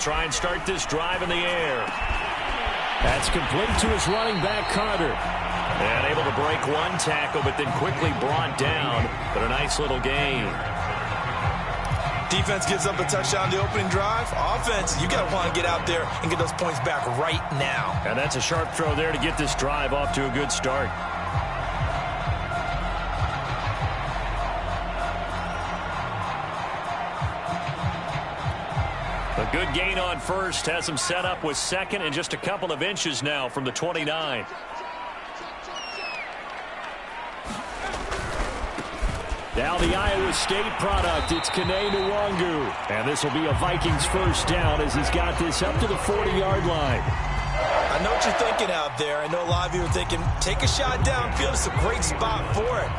try and start this drive in the air. That's complete to his running back, Carter. And able to break one tackle, but then quickly brought down. But a nice little gain. Defense gives up a touchdown the opening drive. Offense, you got to want to get out there and get those points back right now. And that's a sharp throw there to get this drive off to a good start. A good gain on first has him set up with second and just a couple of inches now from the 29. Now the Iowa State product, it's Kene Nwangu. And this will be a Vikings first down as he's got this up to the 40-yard line. I know what you're thinking out there. I know a lot of you are thinking, take a shot downfield. It's a great spot for it.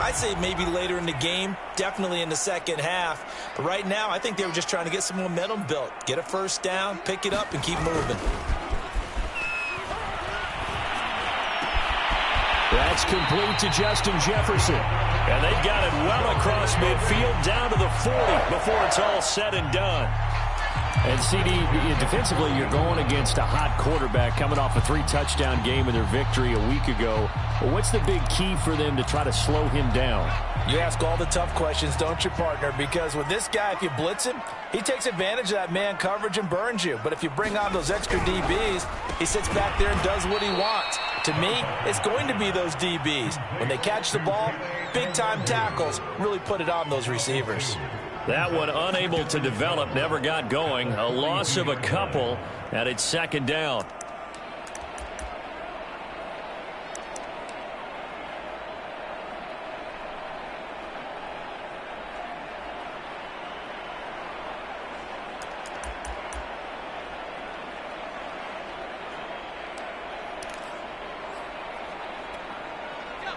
I'd say maybe later in the game, definitely in the second half. But right now, I think they were just trying to get some momentum built. Get a first down, pick it up, and keep moving. That's complete to Justin Jefferson. And they've got it well across midfield down to the 40 before it's all said and done. And, CD, defensively, you're going against a hot quarterback coming off a 3-touchdown game in their victory a week ago. But what's the big key for them to try to slow him down? You ask all the tough questions, don't you, partner? Because with this guy, if you blitz him, he takes advantage of that man coverage and burns you. But if you bring on those extra DBs, he sits back there and does what he wants. To me, it's going to be those DBs. When they catch the ball, big-time tackles really put it on those receivers. That one unable to develop, never got going. A loss of a couple, and it's second down.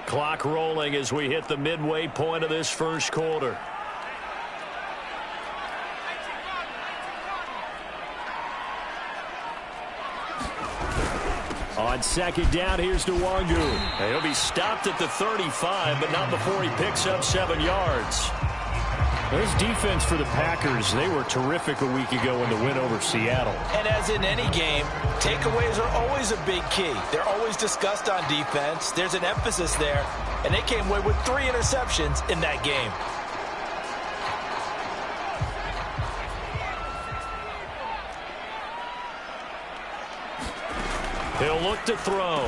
Clock rolling as we hit the midway point of this first quarter. On second down, here's Nwangu. He'll be stopped at the 35, but not before he picks up 7 yards. There's defense for the Packers. They were terrific a week ago in the win over Seattle. And as in any game, takeaways are always a big key. They're always discussed on defense. There's an emphasis there, and they came away with 3 interceptions in that game. He'll look to throw.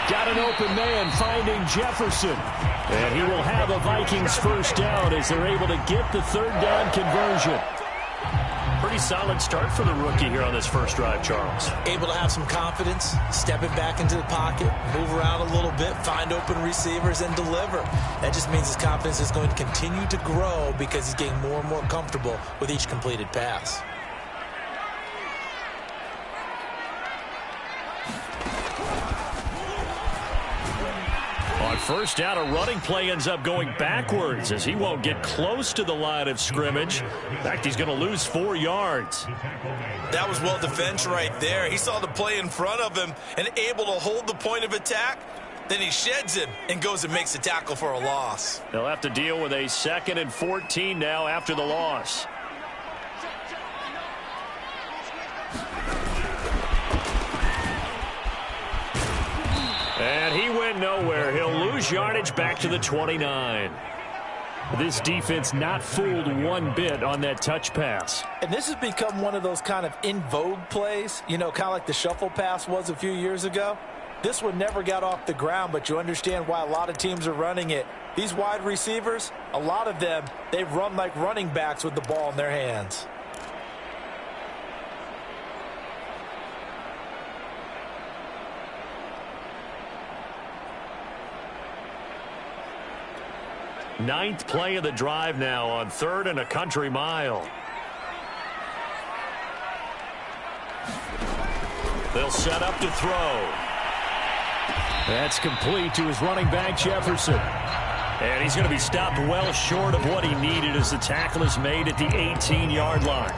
Got an open man finding Jefferson. And he will have a Vikings first down as they're able to get the third down conversion. Pretty solid start for the rookie here on this first drive, Charles. Able to have some confidence, stepping back into the pocket, move around a little bit, find open receivers, and deliver. That just means his confidence is going to continue to grow because he's getting more and more comfortable with each completed pass. On first down, a running play ends up going backwards as he won't get close to the line of scrimmage. In fact, he's going to lose 4 yards. That was well defended right there. He saw the play in front of him and able to hold the point of attack. Then he sheds him and goes and makes a tackle for a loss. They'll have to deal with a 2nd and 14 now after the loss. And he went nowhere. He'll lose yardage back to the 29. This defense not fooled one bit on that touch pass. And this has become one of those kind of in vogue plays, you know, kind of like the shuffle pass was a few years ago. This one never got off the ground, but you understand why a lot of teams are running it. These wide receivers, a lot of them, they run like running backs with the ball in their hands. Ninth play of the drive now on 3rd and a country mile. They'll set up to throw. That's complete to his running back, Jefferson. And he's going to be stopped well short of what he needed as the tackle is made at the 18-yard line.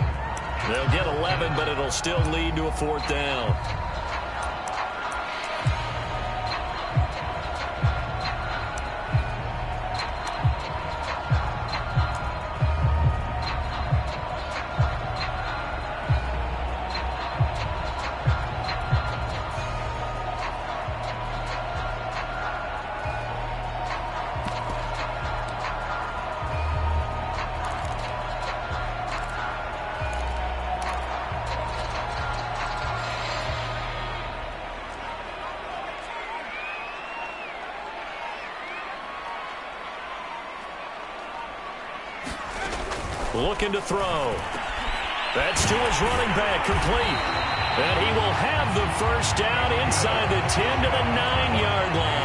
They'll get 11, but it'll still lead to a 4th down. looking to throw. That's to his running back, complete. And he will have the first down inside the 10 to the 9-yard line.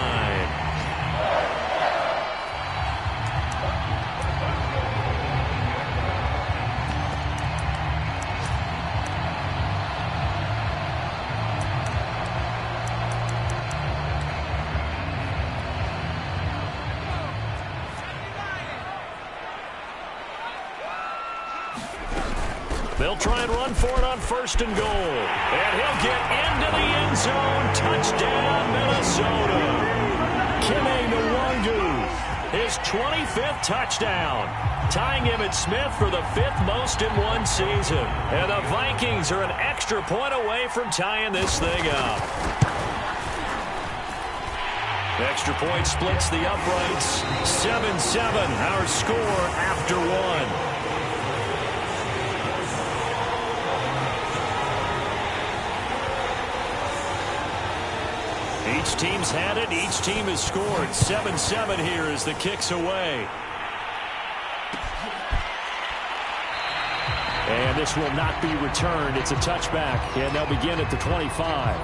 They'll try and run for it on 1st and goal. And he'll get into the end zone. Touchdown, Minnesota. Kene Nwangu, his 25th touchdown, tying Emmitt Smith for the 5th most in one season. And the Vikings are an extra point away from tying this thing up. Extra point splits the uprights. 7-7, our score after one. Each team's had it. Each team has scored. 7-7 here as the kick's away. And this will not be returned. It's a touchback, and they'll begin at the 25.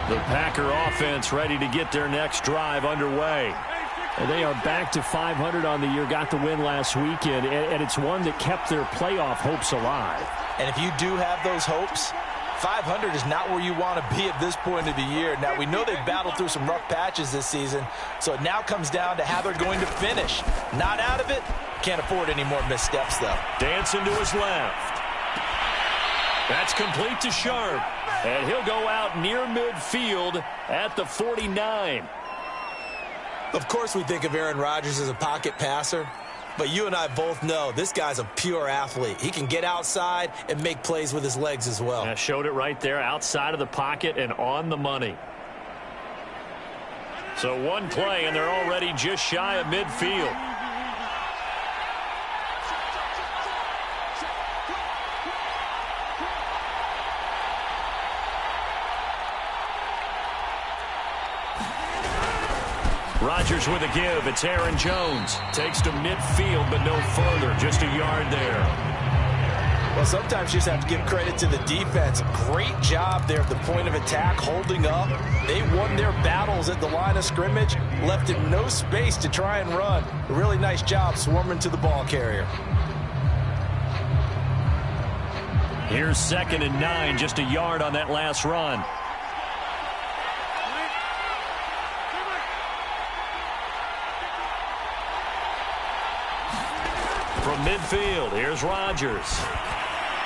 The Packer offense ready to get their next drive underway. And they are back to 500 on the year, got the win last weekend, and it's one that kept their playoff hopes alive. And if you do have those hopes, 500 is not where you want to be at this point of the year. Now, we know they've battled through some rough patches this season, so it now comes down to how they're going to finish. Not out of it. Can't afford any more missteps, though. Dancing to his left. That's complete to Sharp. And he'll go out near midfield at the 49. Of course we think of Aaron Rodgers as a pocket passer, but you and I both know this guy's a pure athlete. He can get outside and make plays with his legs as well. I showed it right there, outside of the pocket and on the money. So one play, and they're already just shy of midfield. Rodgers with a give. It's Aaron Jones. Takes to midfield, but no further. Just a yard there. Well, sometimes you just have to give credit to the defense. Great job there at the point of attack, holding up. They won their battles at the line of scrimmage, left him no space to try and run. A really nice job swarming to the ball carrier. Here's 2nd and 9, just a yard on that last run. From midfield, here's Rodgers.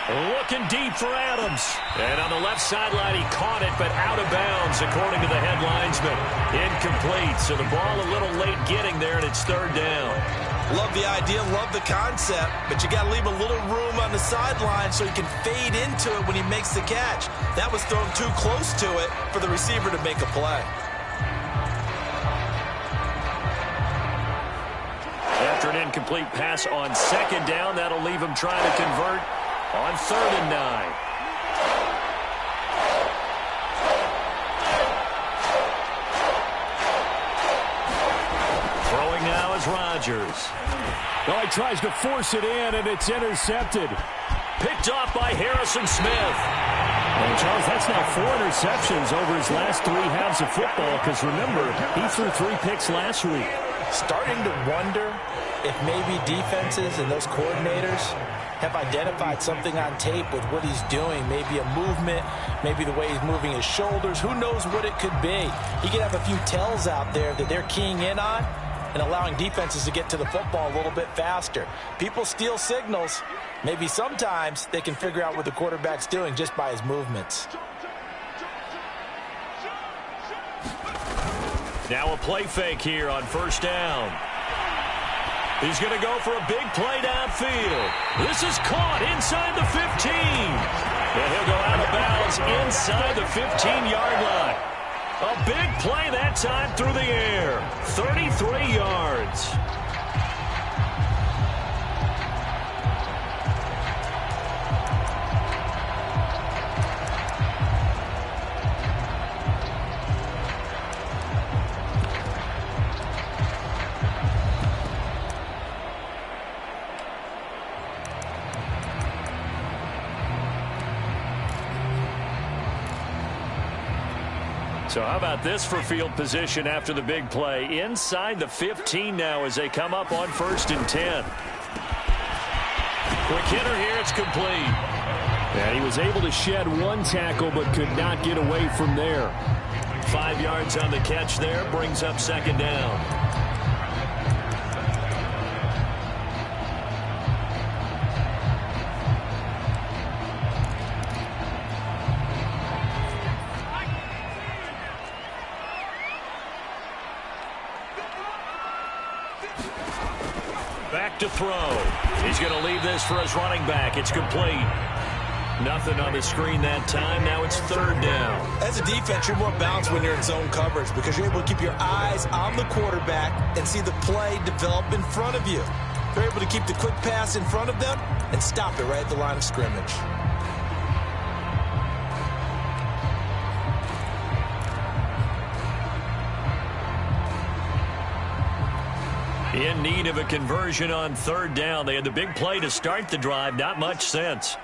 Looking deep for Adams. And on the left sideline, he caught it, but out of bounds, according to the head linesman. Incomplete, so the ball a little late getting there, and it's 3rd down. Love the idea, love the concept, but you got to leave a little room on the sideline so he can fade into it when he makes the catch. That was thrown too close to it for the receiver to make a play. After an incomplete pass on 2nd down, that'll leave him trying to convert on 3rd and 9. Throwing now is Rodgers. Oh, he tries to force it in, and it's intercepted. Picked off by Harrison Smith. And Charles, that's now 4 interceptions over his last 3 halves of football, because remember, he threw 3 picks last week. Starting to wonder if maybe defenses and those coordinators have identified something on tape with what he's doing. Maybe a movement, maybe the way he's moving his shoulders. Who knows what it could be? He could have a few tells out there that they're keying in on and allowing defenses to get to the football a little bit faster. People steal signals. Maybe sometimes they can figure out what the quarterback's doing just by his movements. Now a play fake here on 1st down. He's going to go for a big play downfield. This is caught inside the 15. And he'll go out of bounds inside the 15-yard line. A big play that time through the air. 33 yards. So how about this for field position after the big play? Inside the 15 now as they come up on 1st and 10. Quick hitter here. It's complete. And he was able to shed one tackle but could not get away from there. 5 yards on the catch there. Brings up 2nd down. Back to throw. He's going to leave this for his running back. It's complete. Nothing on the screen that time. Now it's 3rd down. As a defense, you're more balanced when you're in zone coverage because you're able to keep your eyes on the quarterback and see the play develop in front of you. You're able to keep the quick pass in front of them and stop it right at the line of scrimmage. In need of a conversion on 3rd down. They had the big play to start the drive. Not much sense.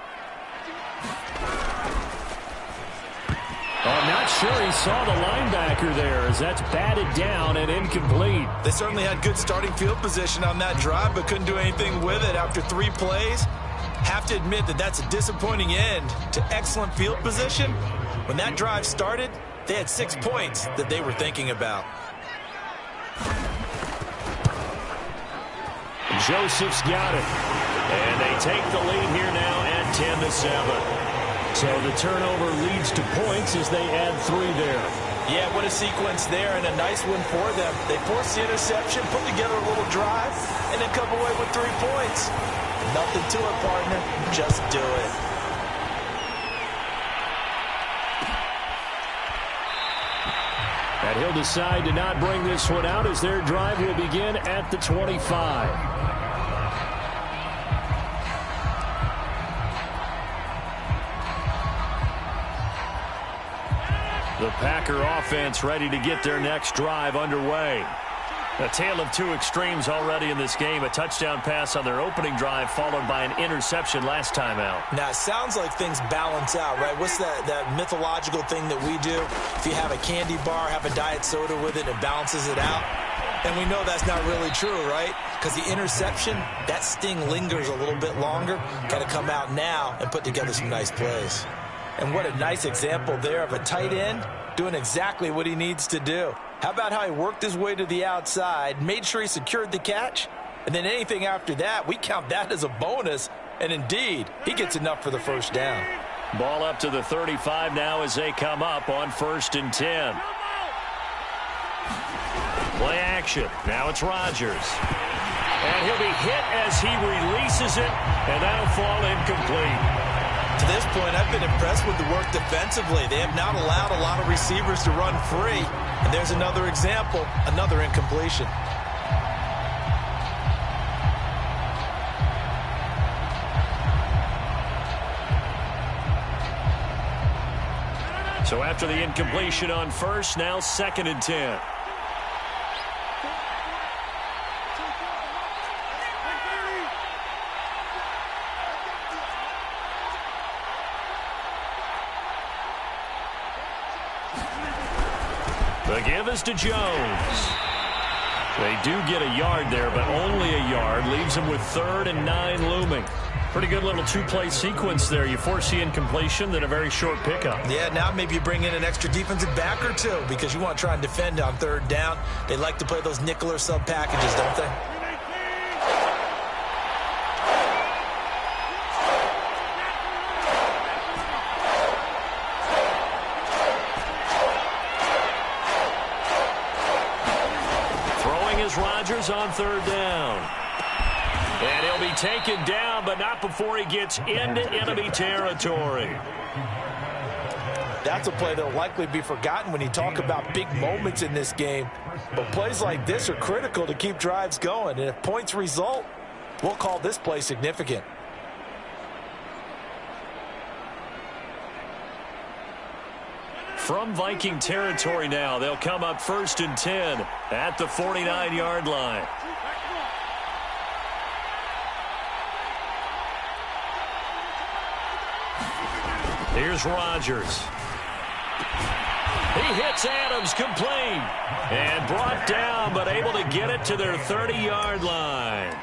I'm not sure he saw the linebacker there as that's batted down and incomplete. They certainly had good starting field position on that drive, but couldn't do anything with it after 3 plays. Have to admit that that's a disappointing end to excellent field position. When that drive started, they had 6 points that they were thinking about. Joseph's got it. And they take the lead here now at 10-7. So the turnover leads to points as they add 3 there. Yeah, what a sequence there and a nice one for them. They forced the interception, put together a little drive, and then come away with 3 points. Nothing to it, partner. Just do it. And he'll decide to not bring this one out as their drive will begin at the 25. The Packer offense ready to get their next drive underway. A tale of 2 extremes already in this game. A touchdown pass on their opening drive followed by an interception last time out. Now, it sounds like things balance out, right? What's that mythological thing that we do? If you have a candy bar, have a diet soda with it, it balances it out. And we know that's not really true, right? Because the interception, that sting lingers a little bit longer. Got to come out now and put together some nice plays. And what a nice example there of a tight end doing exactly what he needs to do. How about how he worked his way to the outside, made sure he secured the catch, and then anything after that, we count that as a bonus. And indeed, he gets enough for the 1st down. Ball up to the 35 now as they come up on 1st and 10. Play action. Now it's Rodgers. And he'll be hit as he releases it, and that'll fall incomplete. To this point, I've been impressed with the work defensively. They have not allowed a lot of receivers to run free. And there's another example, another incompletion. So after the incompletion on 1st, now 2nd and 10. The give is to Jones. They do get a yard there, but only a yard. Leaves them with 3rd and 9 looming. Pretty good little 2-play sequence there. You force the incompletion, then a very short pickup. Yeah, now maybe you bring in an extra defensive back or 2 because you want to try and defend on 3rd down. They like to play those nickel or sub packages, don't they? Rodgers on 3rd down. And he'll be taken down, but not before he gets into enemy territory. That's a play that will likely be forgotten when you talk about big moments in this game. But plays like this are critical to keep drives going. And if points result, we'll call this play significant. From Viking territory now, they'll come up 1st and 10 at the 49-yard line. Here's Rodgers. He hits Adams complete. And brought down, but able to get it to their 30-yard line.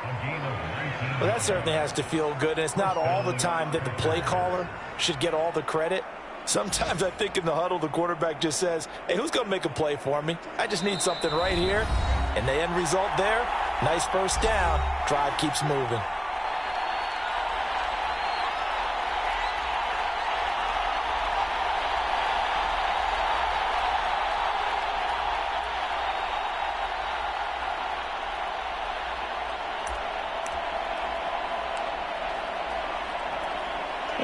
Well, that certainly has to feel good, and it's not all the time that the play caller should get all the credit. Sometimes I think in the huddle, the quarterback just says, hey, who's going to make a play for me? I just need something right here. And the end result there, nice first down. Drive keeps moving.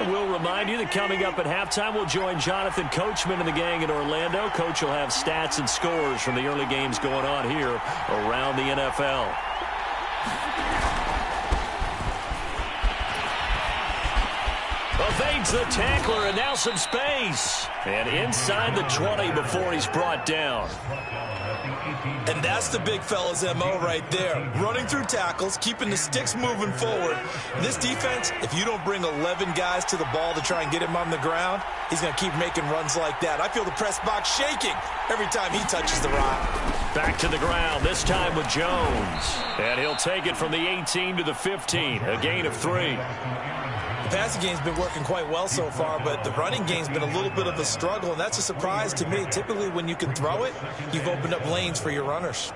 We'll remind you that coming up at halftime, we'll join Jonathan Coachman and the gang in Orlando. Coach will have stats and scores from the early games going on here around the NFL. Evades the tackler, and now some space. And inside the 20 before he's brought down. And that's the big fella's MO right there. Running through tackles, keeping the sticks moving forward. This defense, if you don't bring 11 guys to the ball to try and get him on the ground, he's going to keep making runs like that. I feel the press box shaking every time he touches the rock. Back to the ground, this time with Jones. And he'll take it from the 18 to the 15, a gain of 3. The passing game's been working quite well so far, but the running game's been a little bit of a struggle, and that's a surprise to me. Typically, when you can throw it, you've opened up lanes for your runners.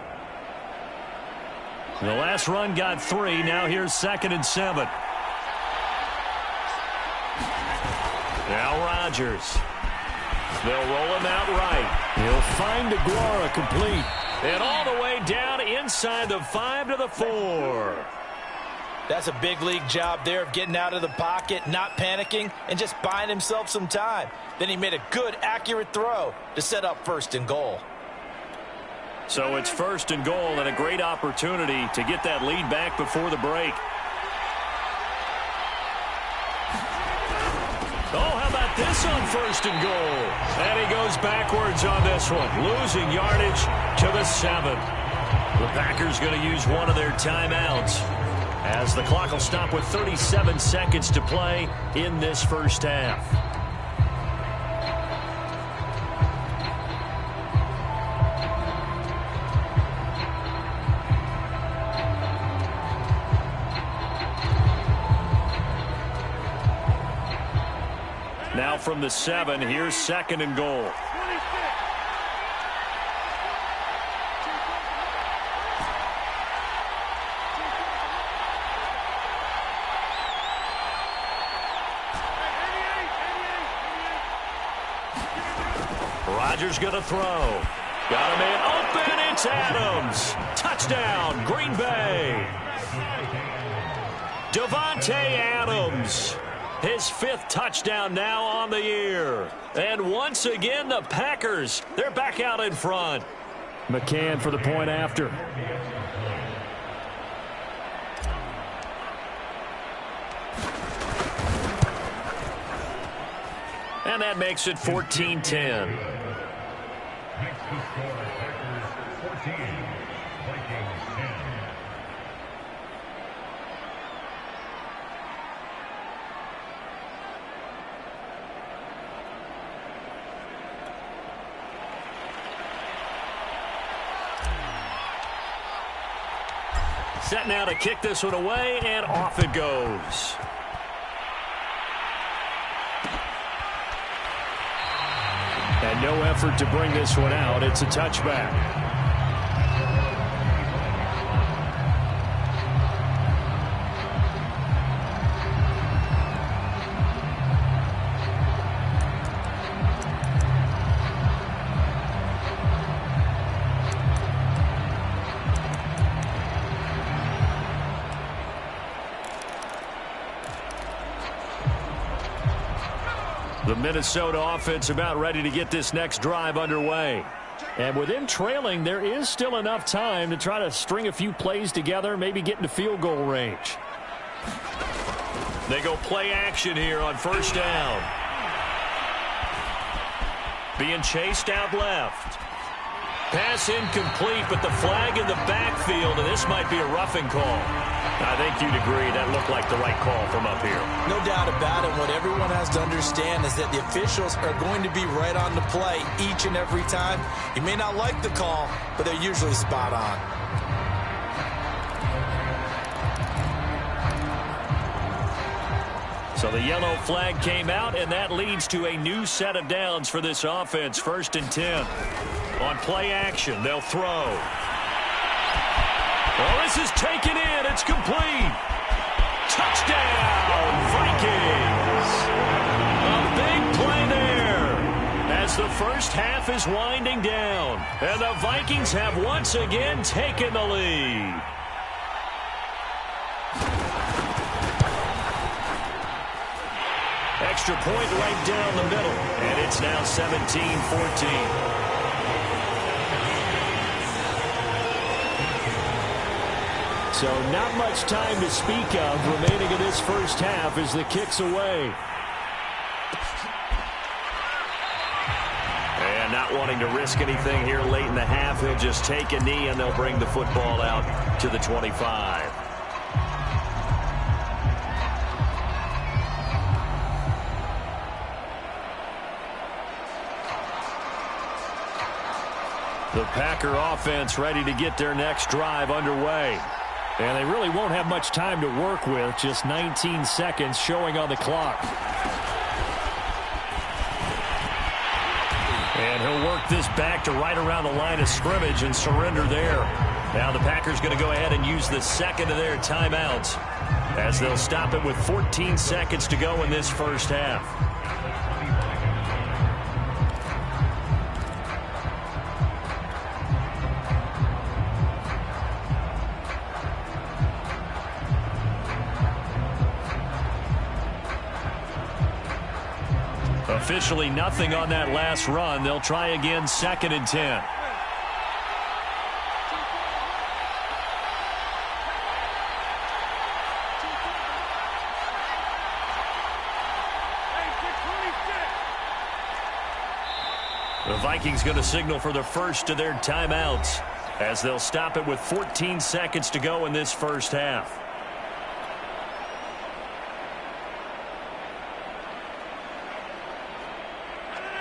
The last run got 3. Now here's 2nd and 7. Now Rodgers. They'll roll him out right. He'll find Aguara complete. And all the way down inside the 5 to the 4. That's a big league job there of getting out of the pocket, not panicking, and just buying himself some time. Then he made a good, accurate throw to set up 1st and goal. So it's 1st and goal and a great opportunity to get that lead back before the break. Oh, how about this on 1st and goal? And he goes backwards on this one, losing yardage to the 7. The Packers going to use one of their timeouts, as the clock will stop with 37 seconds to play in this first half. Now from the 7, here's 2nd and goal. Rodgers going to throw. Got him in. Open. It's Adams. Touchdown, Green Bay. Davante Adams. His 5th touchdown now on the year. And once again, the Packers, they're back out in front. McCann for the point after. And that makes it 14-10. Set now to kick this one away, and off it goes. And no effort to bring this one out. It's a touchback. The Minnesota offense about ready to get this next drive underway. And with them trailing, there is still enough time to try to string a few plays together, maybe get into field goal range. They go play action here on 1st down. Being chased out left. Pass incomplete, but the flag in the backfield, and this might be a roughing call. I think you'd agree that looked like the right call from up here. No doubt about it. What everyone has to understand is that the officials are going to be right on the play each and every time. You may not like the call, but they're usually spot on. So the yellow flag came out, and that leads to a new set of downs for this offense. 1st and 10. On play action, they'll throw. Oh, this is taken in. It's complete. Touchdown, Vikings. A big play there as the first half is winding down. And the Vikings have once again taken the lead. Extra point right down the middle. And it's now 17-14. So not much time to speak of remaining in this first half as the kick's away. And not wanting to risk anything here late in the half, he'll just take a knee and they'll bring the football out to the 25. The Packer offense ready to get their next drive underway. And they really won't have much time to work with. Just 19 seconds showing on the clock. And he'll work this back to right around the line of scrimmage and surrender there. Now the Packers going to go ahead and use the second of their timeouts as they'll stop it with 14 seconds to go in this first half. Officially nothing on that last run. They'll try again 2nd and 10. The Vikings going to signal for the first of their timeouts as they'll stop it with 14 seconds to go in this first half.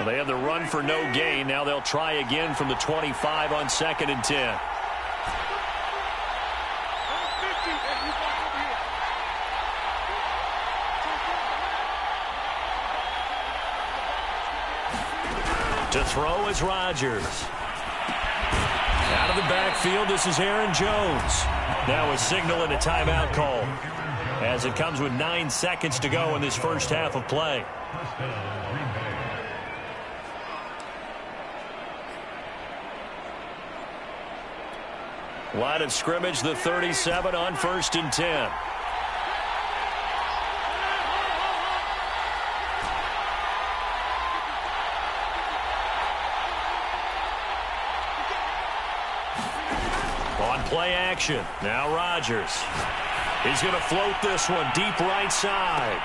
They have the run for no gain. Now they'll try again from the 25 on 2nd and 10. To throw is Rodgers. Out of the backfield, this is Aaron Jones. Now a signal and a timeout call as it comes with 9 seconds to go in this first half of play. Line of scrimmage, the 37 on 1st and 10. On play action, now Rodgers. He's going to float this one deep right side.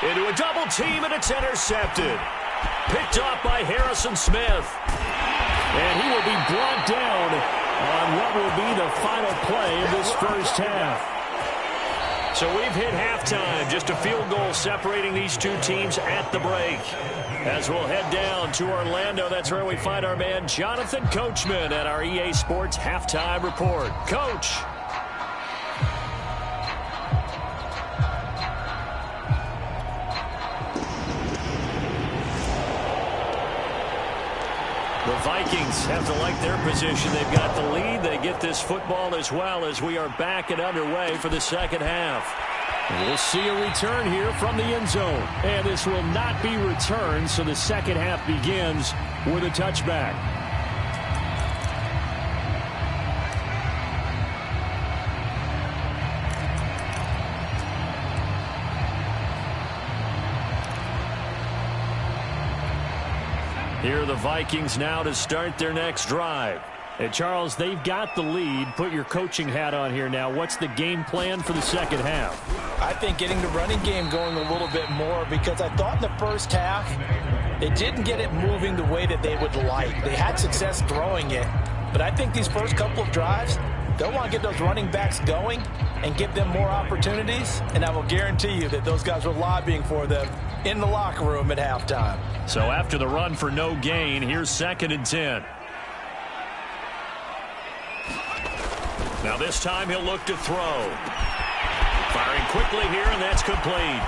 Into a double team, and it's intercepted. Picked off by Harrison Smith. And he will be brought down on what will be the final play of this first half. So we've hit halftime. Just a field goal separating these two teams at the break. As we'll head down to Orlando, that's where we find our man Jonathan Coachman at our EA Sports Halftime Report. Coach. The Vikings have to like their position. They've got the lead. They get this football as well as we are back and underway for the second half. We'll see a return here from the end zone. And this will not be returned, so the second half begins with a touchback. Here are the Vikings now to start their next drive. And Charles, they've got the lead. Put your coaching hat on here now. What's the game plan for the second half? I think getting the running game going a little bit more, because I thought in the first half they didn't get it moving the way that they would like. They had success throwing it, but I think these first couple of drives, they'll want to get those running backs going and give them more opportunities, and I will guarantee you that those guys were lobbying for them in the locker room at halftime. So after the run for no gain, here's 2nd and 10. Now this time he'll look to throw. Firing quickly here, and that's complete.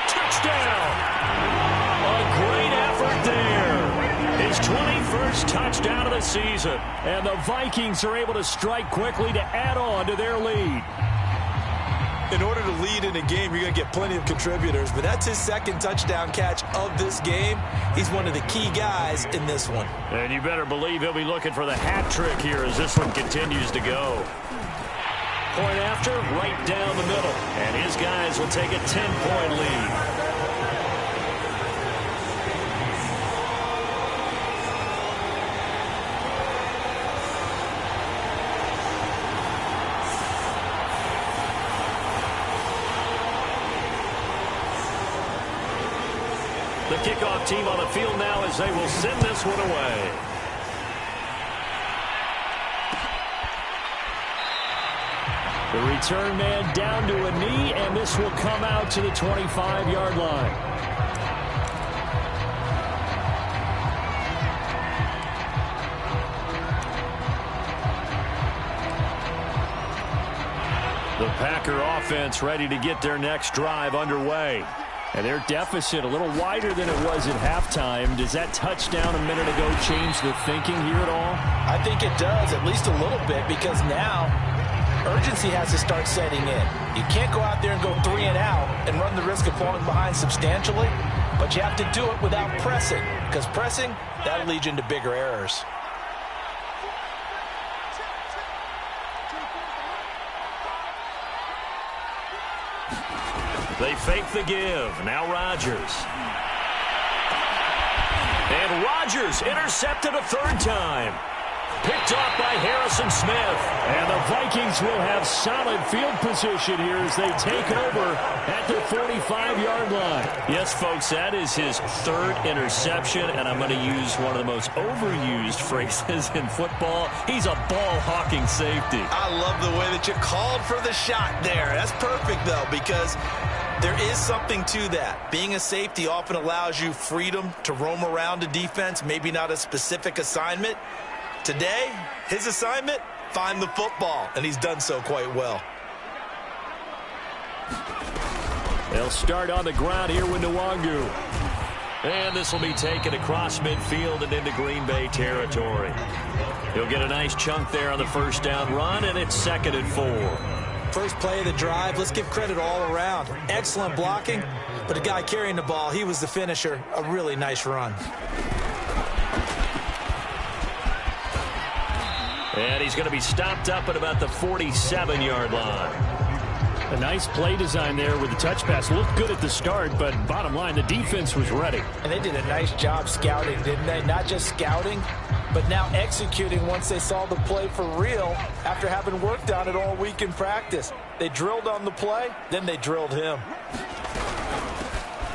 Touchdown! A great effort there. His 21st touchdown of the season. And the Vikings are able to strike quickly to add on to their lead. In order to lead in a game, you're going to get plenty of contributors, but that's his 2nd touchdown catch of this game. He's one of the key guys in this one. And you better believe he'll be looking for the hat trick here as this one continues to go. Point after, right down the middle. And his guys will take a 10-point lead. The kickoff team on the field now as they will send this one away. The return man down to a knee, and this will come out to the 25-yard line. The Packer offense ready to get their next drive underway. And their deficit a little wider than it was at halftime. Does that touchdown a minute ago change the thinking here at all? I think it does, at least a little bit, because now urgency has to start setting in. You can't go out there and go 3 and out and run the risk of falling behind substantially, but you have to do it without pressing, because pressing, that'll lead you into bigger errors. They fake the give. Now Rodgers. And Rodgers intercepted a 3rd time. Picked off by Harrison Smith. And the Vikings will have solid field position here as they take over at the 45-yard line. Yes, folks, that is his 3rd interception, and I'm going to use one of the most overused phrases in football. He's a ball-hawking safety. I love the way that you called for the shot there. That's perfect, though, because there is something to that. Being a safety often allows you freedom to roam around a defense, maybe not a specific assignment. Today, his assignment, find the football, and he's done so quite well. They'll start on the ground here with Nwangu. And this will be taken across midfield and into Green Bay territory. He'll get a nice chunk there on the 1st down run, and it's 2nd and 4. First play of the drive, let's give credit all around. Excellent blocking, but the guy carrying the ball, he was the finisher. A really nice run. And he's going to be stopped up at about the 47-yard line. A nice play design there with the touch pass. Looked good at the start, but bottom line, the defense was ready. And they did a nice job scouting, didn't they? Not just scouting, but now executing once they saw the play for real after having worked on it all week in practice. They drilled on the play, then they drilled him.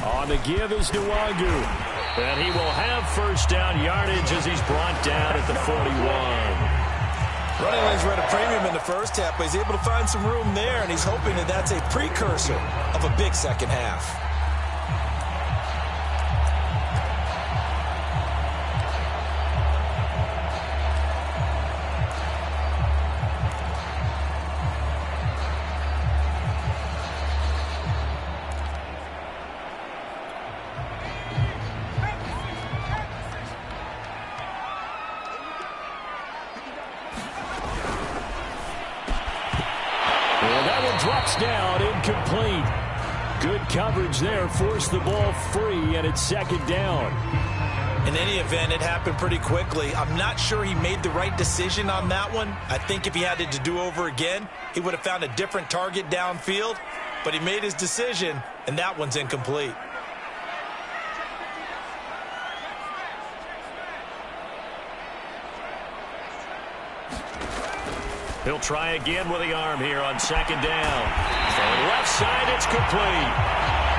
On the give is Nwangu. And he will have 1st down yardage as he's brought down at the 41. Running lanes were at a premium in the first half, but he's able to find some room there, and he's hoping that that's a precursor of a big second half. Drops down, incomplete. Good coverage there, forced the ball free, and it's 2nd down. In any event, it happened pretty quickly. I'm not sure he made the right decision on that one. I think if he had it to do over again, he would have found a different target downfield, but he made his decision, and that one's incomplete. He'll try again with the arm here on second down. From left side, it's complete.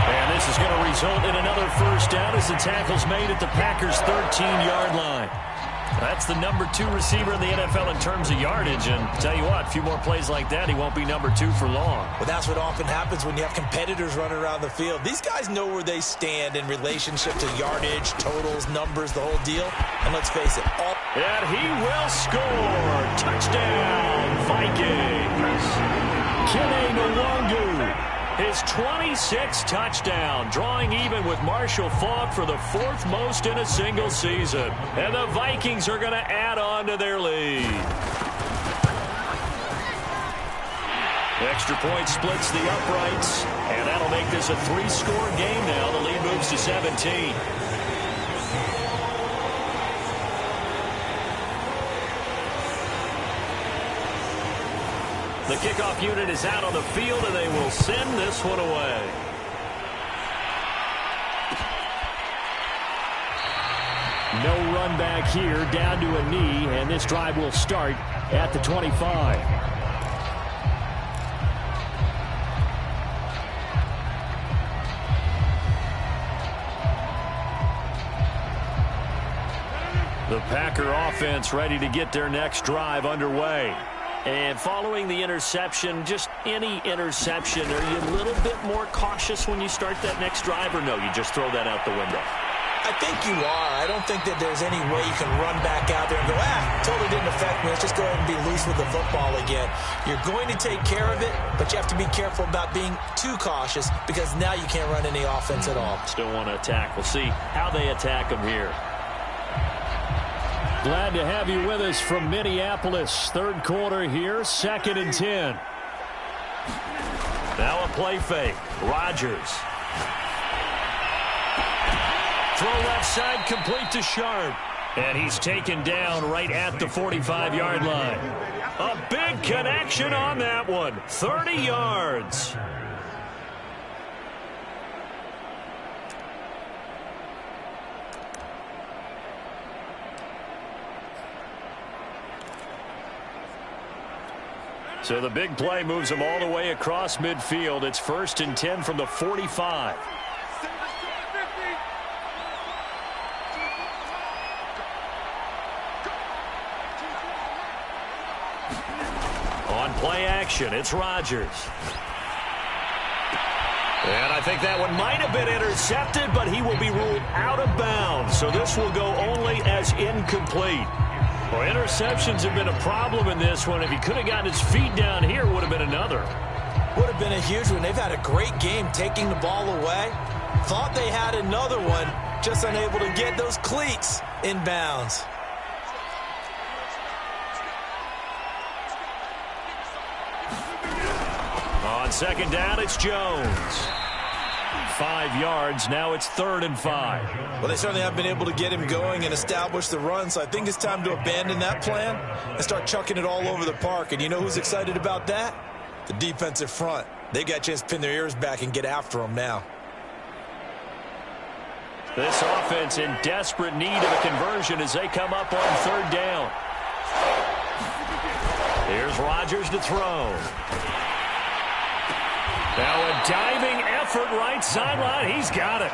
And this is going to result in another first down as the tackle's made at the Packers' 13-yard line. That's the number 2 receiver in the NFL in terms of yardage. And tell you what, a few more plays like that, he won't be number 2 for long. Well, that's what often happens when you have competitors running around the field. These guys know where they stand in relationship to yardage, totals, numbers, the whole deal. And let's face it, and he will score. Touchdown, Vikings. Kene Nwangwu. His 26th touchdown, drawing even with Marshall Faulk for the 4th most in a single season. And the Vikings are going to add on to their lead. Extra point splits the uprights, and that'll make this a 3-score game now. The lead moves to 17. The kickoff unit is out on the field, and they will send this one away. No run back here, down to a knee, and this drive will start at the 25. The Packer offense ready to get their next drive underway. And following the interception, just any interception, are you a little bit more cautious when you start that next drive, or no, you just throw that out the window? I think you are. I don't think that there's any way you can run back out there and go, totally didn't affect me. Let's just go ahead and be loose with the football again. You're going to take care of it, but you have to be careful about being too cautious because now you can't run any offense at all. Still want to attack. We'll see how they attack them here. Glad to have you with us from Minneapolis. Third quarter here, 2nd and 10. Now a play fake. Rodgers. Throw left side, complete to Sharp. And he's taken down right at the 45-yard line. A big connection on that one. 30 yards. So the big play moves them all the way across midfield. It's 1st and 10 from the 45. On play action, it's Rodgers. And I think that one might have been intercepted, but he will be ruled out of bounds. So this will go only as incomplete. Well, interceptions have been a problem in this one. If he could have gotten his feet down here, it would have been another. Would have been a huge one. They've had a great game taking the ball away. Thought they had another one, just unable to get those cleats in bounds. On second down, it's Jones. 5 yards. Now it's 3rd and 5. Well, they certainly have been able to get him going and establish the run, so I think it's time to abandon that plan and start chucking it all over the park. And you know who's excited about that? The defensive front. They got a chance to pin their ears back and get after him now. This offense in desperate need of a conversion as they come up on 3rd down. Here's Rodgers to throw. Now a diving effort right sideline. He's got it.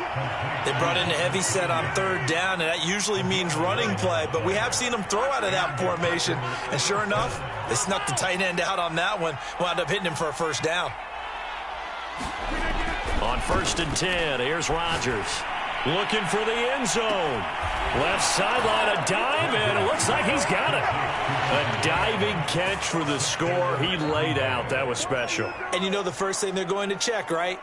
They brought in a heavy set on 3rd down, and that usually means running play. But we have seen them throw out of that formation. And sure enough, they snuck the tight end out on that one. Wound up hitting him for a 1st down. On 1st and 10, here's Rodgers. Looking for the end zone. Left sideline, a dive, and it looks like he's got it. A diving catch for the score. He laid out. That was special. And you know the first thing they're going to check, right?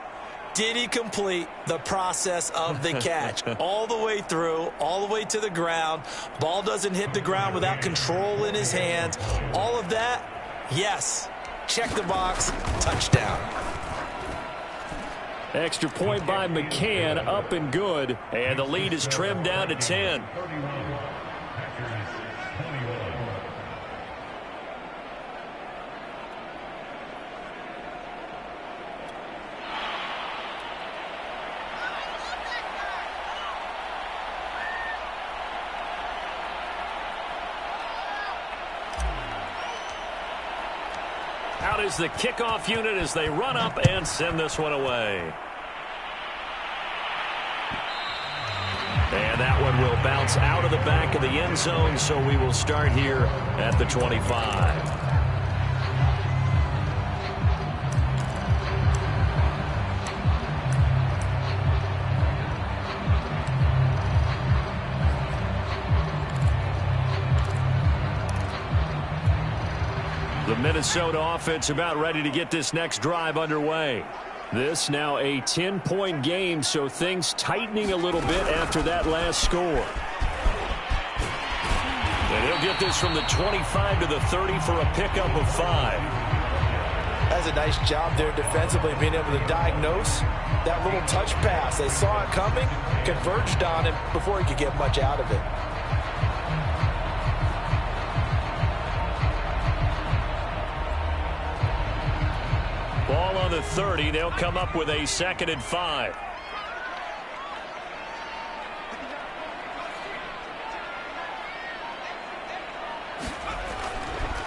Did he complete the process of the catch? All the way through, all the way to the ground. Ball doesn't hit the ground without control in his hands. All of that, yes. Check the box, touchdown. Extra point by McCann, up and good. And the lead is trimmed down to 10. Out is the kickoff unit as they run up and send this one away. And that one will bounce out of the back of the end zone, so we will start here at the 25. The Minnesota offense about ready to get this next drive underway. This now a 10-point game, so things tightening a little bit after that last score. And he'll get this from the 25 to the 30 for a pickup of 5. That's a nice job there defensively, being able to diagnose that little touch pass. They saw it coming, converged on it before he could get much out of it. Ball on the 30. They'll come up with a 2nd and 5.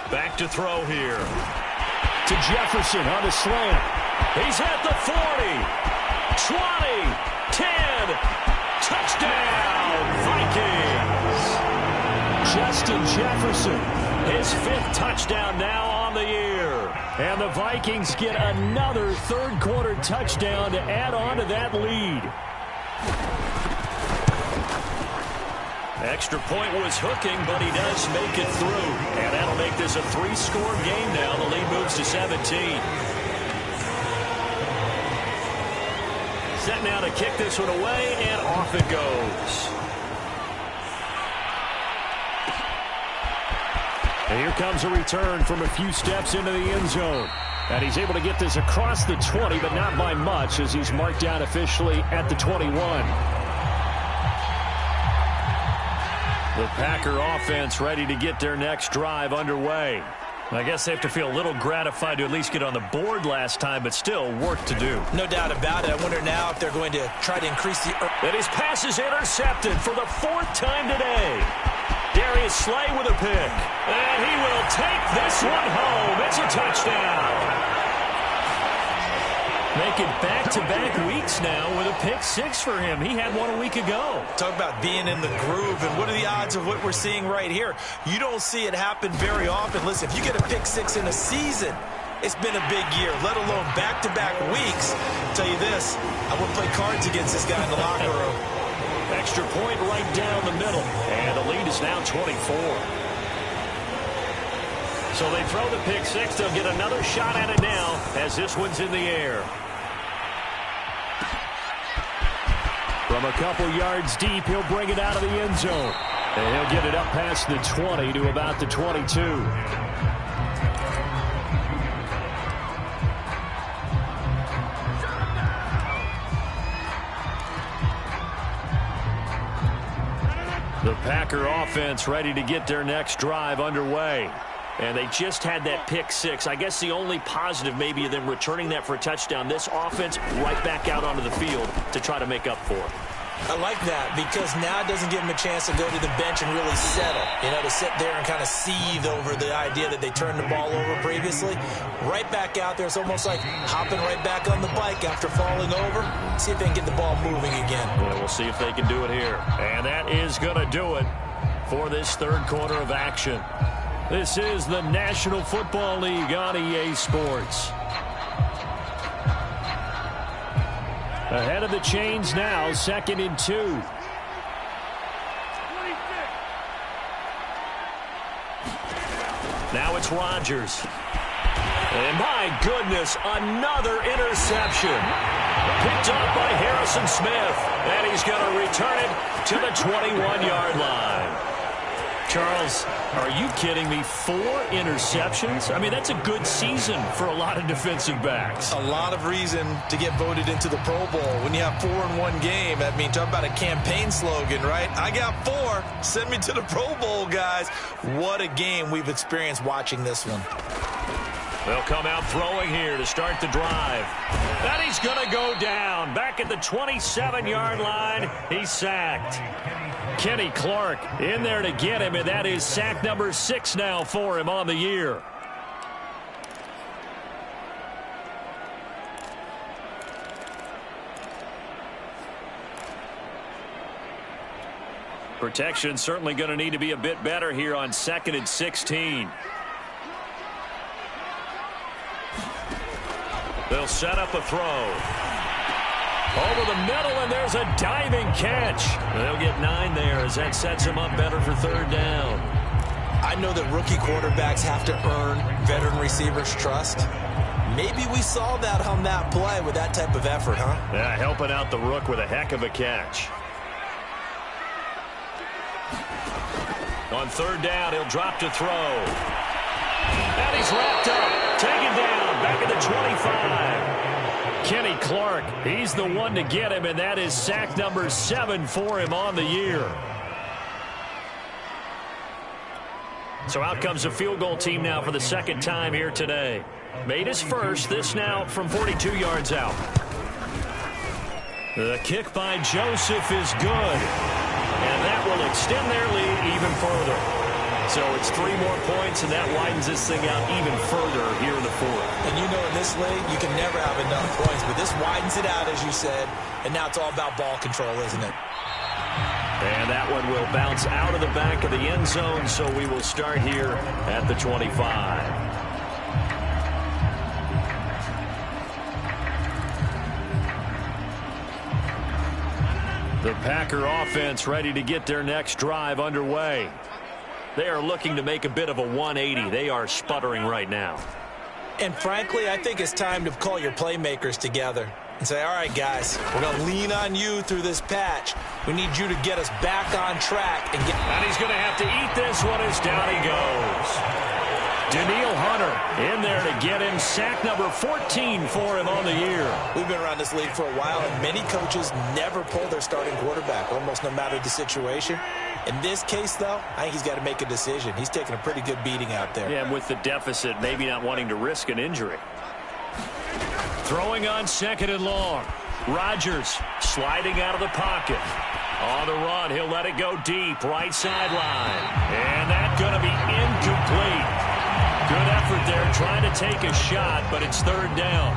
Back to throw here. To Jefferson on the slant. He's at the 40. 20. 10. Touchdown, Vikings. Justin Jefferson, his 5th touchdown now on the year. And the Vikings get another third-quarter touchdown to add on to that lead. Extra point was hooking, but he does make it through. And that'll make this a 3-score game now. The lead moves to 17. Set now to kick this one away, and off it goes. And here comes a return from a few steps into the end zone. And he's able to get this across the 20, but not by much, as he's marked down officially at the 21. The Packer offense ready to get their next drive underway. I guess they have to feel a little gratified to at least get on the board last time, but still work to do. No doubt about it. I wonder now if they're going to try to increase the... And his pass is intercepted for the 4th time today. Darius Slay with a pick. And he will take this one home. It's a touchdown. Making back-to-back weeks now with a pick 6 for him. He had one a week ago. Talk about being in the groove, and what are the odds of what we're seeing right here? You don't see it happen very often. Listen, if you get a pick 6 in a season, it's been a big year, let alone back-to-back weeks. I'll tell you this, I wouldn't play cards against this guy in the locker room. Extra point right down the middle. And the lead is now 24. So they throw the pick 6. They'll get another shot at it now as this one's in the air. From a couple yards deep, he'll bring it out of the end zone. And he'll get it up past the 20 to about the 22. The Packer offense ready to get their next drive underway. And they just had that pick 6. I guess the only positive maybe of them returning that for a touchdown. This offense right back out onto the field to try to make up for it. I like that because now it doesn't give them a chance to go to the bench and really settle. You know, to sit there and kind of seethe over the idea that they turned the ball over previously. Right back out there. It's almost like hopping right back on the bike after falling over. See if they can get the ball moving again. Well, we'll see if they can do it here. And that is going to do it for this third quarter of action. This is the National Football League on EA Sports. Ahead of the chains now, 2nd and 2. Now it's Rodgers. And my goodness, another interception. Picked up by Harrison Smith. And he's going to return it to the 21-yard line. Charles, are you kidding me? 4 interceptions? I mean, that's a good season for a lot of defensive backs. A lot of reason to get voted into the Pro Bowl. When you have 4 in one game, I mean, talk about a campaign slogan, right? I got 4. Send me to the Pro Bowl, guys. What a game we've experienced watching this one. They'll come out throwing here to start the drive. And he's going to go down. Back at the 27-yard line, he's sacked. Kenny Clark in there to get him, and that is sack number 6 now for him on the year. Protection certainly going to need to be a bit better here on 2nd and 16. They'll set up a throw. Over the middle, and there's a diving catch. They'll get 9 there as that sets them up better for 3rd down. I know that rookie quarterbacks have to earn veteran receivers' trust. Maybe we saw that on that play with that type of effort, huh? Yeah, helping out the rook with a heck of a catch. On 3rd down, he'll drop to throw. And he's wrapped up, taken down, back at the 25. Kenny Clark, he's the one to get him, and that is sack number 7 for him on the year. So out comes the field goal team now for the 2nd time here today. Made his first, this now from 42 yards out. The kick by Joseph is good. And that will extend their lead even further. So it's 3 more points, and that widens this thing out even further here in the 4th. And you know in this league, you can never have enough points, but this widens it out, as you said, and now it's all about ball control, isn't it? And that one will bounce out of the back of the end zone, so we will start here at the 25. The Packer offense ready to get their next drive underway. They are looking to make a bit of a 180. They are sputtering right now. And frankly, I think it's time to call your playmakers together and say, all right, guys, we're going to lean on you through this patch. We need you to get us back on track. And he's going to have to eat this one as down he goes. Danielle Hunter in there to get him. Sack number 14 for him on the year. We've been around this league for a while, and many coaches never pull their starting quarterback, almost no matter the situation. In this case, though, I think he's got to make a decision. He's taking a pretty good beating out there. Yeah, and with the deficit, maybe not wanting to risk an injury. Throwing on 2nd and long. Rodgers sliding out of the pocket. On the run, he'll let it go deep, right sideline. And that's going to be incomplete. Good effort there, trying to take a shot, but it's 3rd down.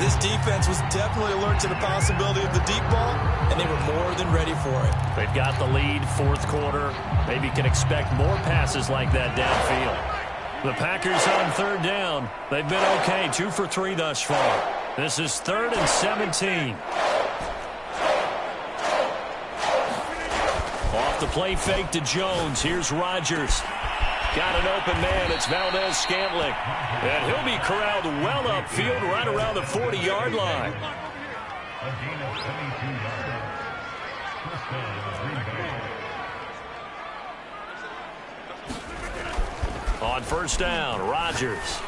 This defense was definitely alert to the possibility of the deep ball, and they were more than ready for it. They've got the lead, 4th quarter. Maybe can expect more passes like that downfield. The Packers on 3rd down. They've been okay, 2 for 3 thus far. This is 3rd and 17. Off the play fake to Jones. Here's Rodgers. Got an open man. It's Valdez-Scantling. And he'll be corralled well upfield right around the 40-yard line. On 1st down, Rodgers.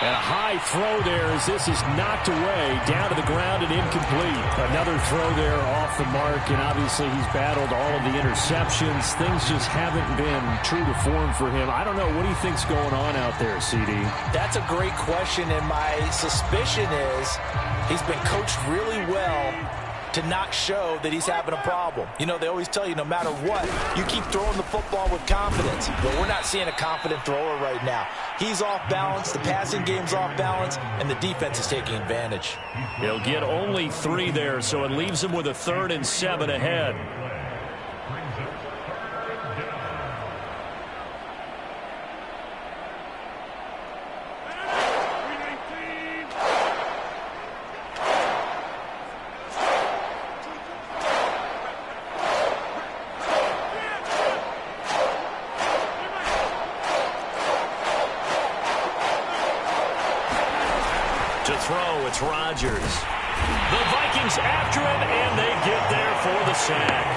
And a high throw there as this is knocked away, down to the ground and incomplete. Another throw there off the mark, and obviously he's battled all of the interceptions. Things just haven't been true to form for him. I don't know. What do you think's going on out there, CD? That's a great question, and my suspicion is he's been coached really well to not show that he's having a problem. You know, they always tell you no matter what, you keep throwing the football with confidence. But we're not seeing a confident thrower right now. He's off balance, the passing game's off balance, and the defense is taking advantage. He'll get only 3 there, so it leaves him with a 3rd and 7 ahead. To throw, it's Rodgers. The Vikings after him, and they get there for the sack.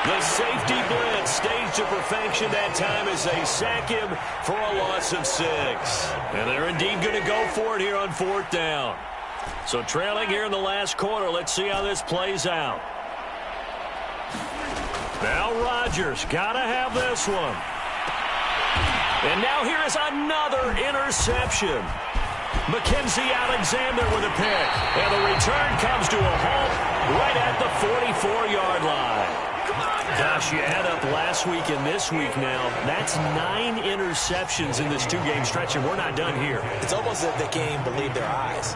The safety blitz staged to perfection that time as they sack him for a loss of 6. And they're indeed going to go for it here on 4th down. So trailing here in the last quarter, let's see how this plays out. Now Rodgers, got to have this one. And now here is another interception. Mackenzie Alexander with a pick. And the return comes to a halt right at the 44-yard line. Gosh, you add up last week and this week now. That's 9 interceptions in this 2-game stretch, and we're not done here. It's almost as if they can't even believe their eyes.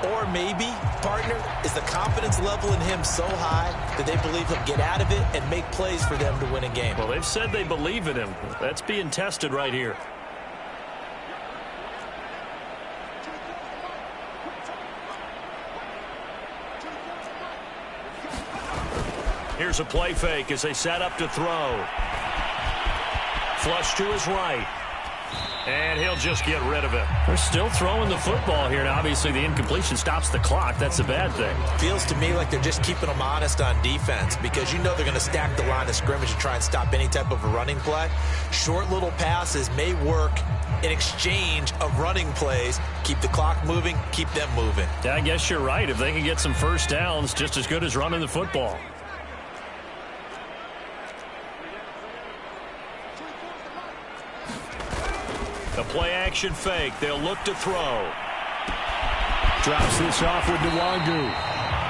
Or maybe, partner, is the confidence level in him so high that they believe he'll get out of it and make plays for them to win a game. Well, they've said they believe in him. That's being tested right here. Here's a play fake as they set up to throw. Flush to his right. And he'll just get rid of it. They're still throwing the football here. Now, obviously, the incompletion stops the clock. That's a bad thing. Feels to me like they're just keeping them honest on defense because you know they're going to stack the line of scrimmage and try and stop any type of a running play. Short little passes may work in exchange of running plays. Keep the clock moving, keep them moving. Yeah, I guess you're right. If they can get some first downs, just as good as running the football. The play-action fake. They'll look to throw. Drops this off with Nwangu.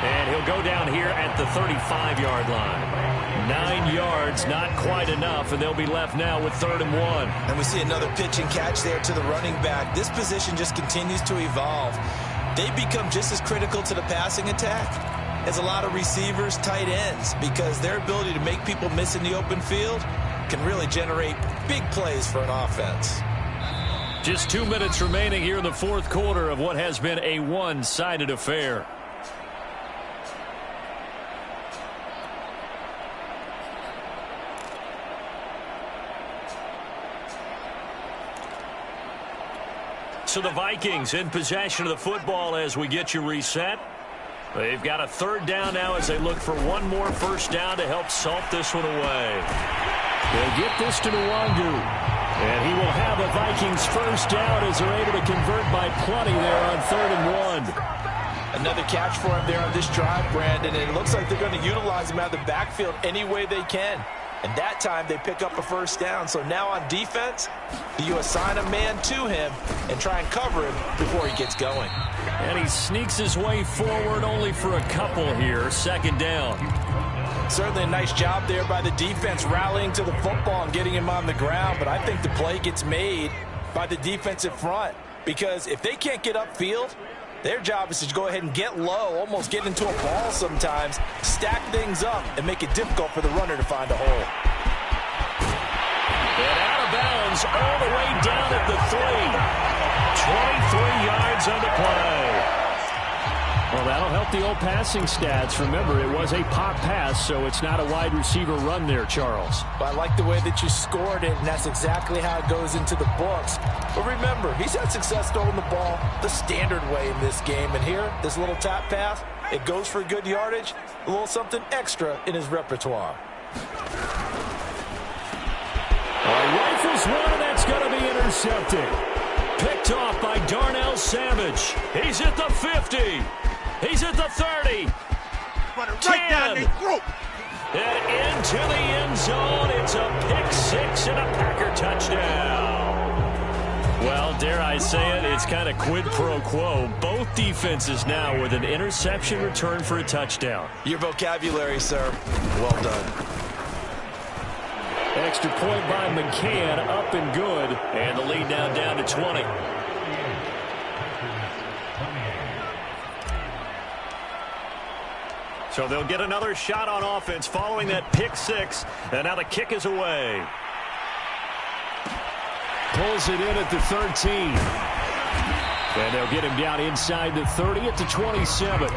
And he'll go down here at the 35-yard line. 9 yards, not quite enough, and they'll be left now with 3rd and 1. And we see another pitch and catch there to the running back. This position just continues to evolve. They become just as critical to the passing attack as a lot of receivers, tight ends, because their ability to make people miss in the open field can really generate big plays for an offense. Just 2 minutes remaining here in the 4th quarter of what has been a one-sided affair. So the Vikings in possession of the football as we get you reset. They've got a 3rd down now as they look for one more first down to help salt this one away. They'll get this to Nwangu. And he will have a Vikings first down as they're able to convert by plenty there on 3rd and 1. Another catch for him there on this drive, Brandon. And it looks like they're going to utilize him out of the backfield any way they can. And that time they pick up a first down. So now on defense, you assign a man to him and try and cover him before he gets going. And he sneaks his way forward only for a couple here. 2nd down. Certainly a nice job there by the defense rallying to the football and getting him on the ground. But I think the play gets made by the defensive front. Because if they can't get upfield, their job is to go ahead and get low, almost get into a ball sometimes, stack things up, and make it difficult for the runner to find a hole. And out of bounds all the way down at the 3. 23 yards on the play. Well, that'll help the old passing stats. Remember, it was a pop pass, so it's not a wide receiver run there, Charles. But I like the way that you scored it, and that's exactly how it goes into the books. But remember, he's had success throwing the ball the standard way in this game. And here, this little tap pass, it goes for good yardage, a little something extra in his repertoire. Rifles one, and that's going to be intercepted. Picked off by Darnell Savage. He's at the 50. He's at the 30. 10. And into the end zone. It's a pick 6 and a Packer touchdown. Well, dare I say it, it's kind of quid pro quo. Both defenses now with an interception return for a touchdown. Your vocabulary, sir. Well done. Extra point by McCann, up and good. And the lead now down to 20. So they'll get another shot on offense following that pick 6. And now the kick is away. Pulls it in at the 13. And they'll get him down inside the 30 at the 27.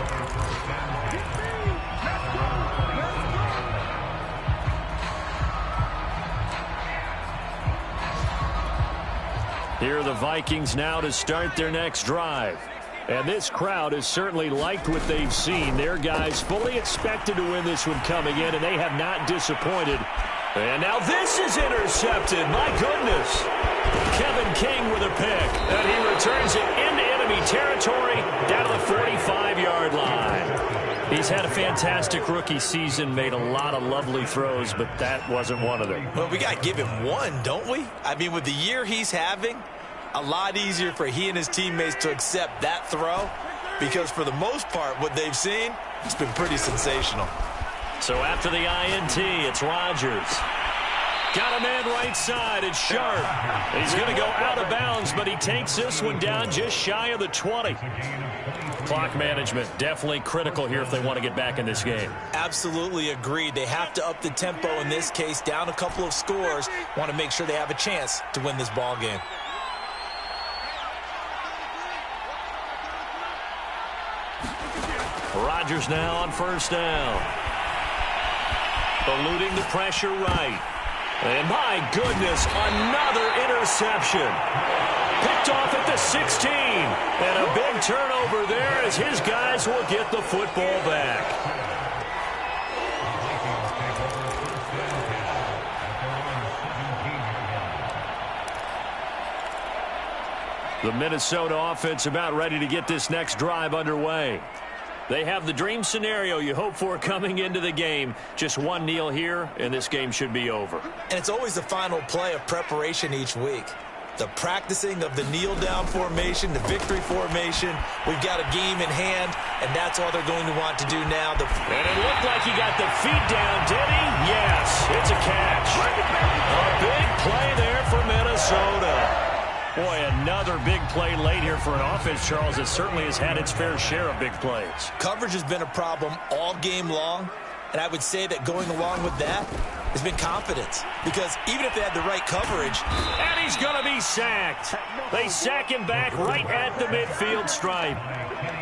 Here are the Vikings now to start their next drive. And this crowd has certainly liked what they've seen. Their guys fully expected to win this one coming in, and they have not disappointed. And now this is intercepted. My goodness. Kevin King with a pick. And he returns it into enemy territory down to the 45-yard line. He's had a fantastic rookie season, made a lot of lovely throws, but that wasn't one of them. Well, we got to give him one, don't we? I mean, with the year he's having, a lot easier for he and his teammates to accept that throw because for the most part, what they've seen, it's been pretty sensational. So after the INT, it's Rodgers. Got a man right side. It's Sharp. He's going to go out of bounds, but he takes this one down just shy of the 20. Clock management definitely critical here if they want to get back in this game. Absolutely agreed. They have to up the tempo in this case, down a couple of scores. Want to make sure they have a chance to win this ball game. Rodgers now on first down. Eluding the pressure right. And my goodness, another interception. Picked off at the 16. And a big turnover there as his guys will get the football back. The Minnesota offense about ready to get this next drive underway. They have the dream scenario you hope for coming into the game. Just one kneel here, and this game should be over. And it's always the final play of preparation each week. The practicing of the kneel-down formation, the victory formation. We've got a game in hand, and that's all they're going to want to do now. And it looked like he got the feet down, did he? Yes, it's a catch. A big play there for Minnesota. Boy, another big play late here for an offense, Charles, that certainly has had its fair share of big plays. Coverage has been a problem all game long, and I would say that going along with that has been confidence. Because even if they had the right coverage... And he's going to be sacked. They sack him back right at the midfield stripe.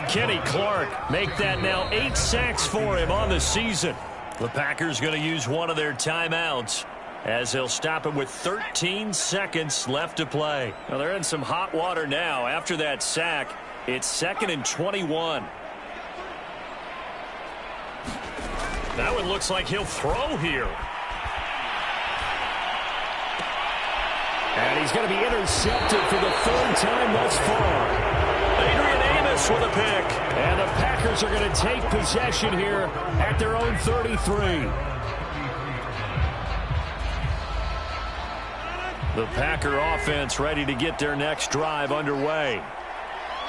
Kenny Clark make that now 8 sacks for him on the season. The Packers going to use one of their timeouts, as they'll stop it with 13 seconds left to play. Now they're in some hot water now. After that sack, it's 2nd and 21. That one looks like he'll throw here. And he's going to be intercepted for the 3rd time thus far. Adrian Amos with a pick. And the Packers are going to take possession here at their own 33. The Packer offense ready to get their next drive underway.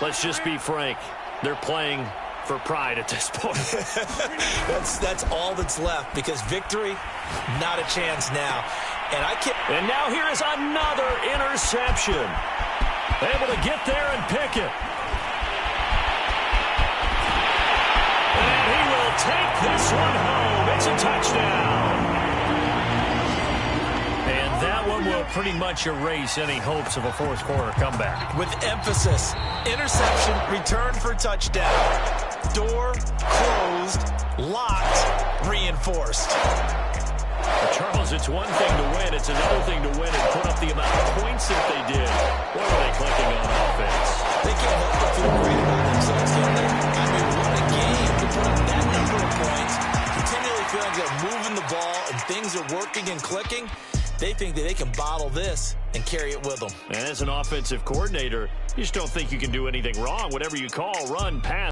Let's just be frank. They're playing for pride at this point. that's all that's left, because victory, not a chance now. And now here is another interception. Able to get there and pick it. And he will take this one home. It's a touchdown. And that one will pretty much erase any hopes of a fourth quarter comeback. With emphasis, interception, return for touchdown. Door closed, locked, reinforced. Charles, it's one thing to win. It's another thing to win and put up the amount of points that they did. What are they clicking on offense? They can't help but feel great about themselves, can they? I mean, what a game to put up that number of points, continually feeling they're moving the ball and things are working and clicking. They think that they can bottle this and carry it with them. And as an offensive coordinator, you just don't think you can do anything wrong. Whatever you call, run, pass.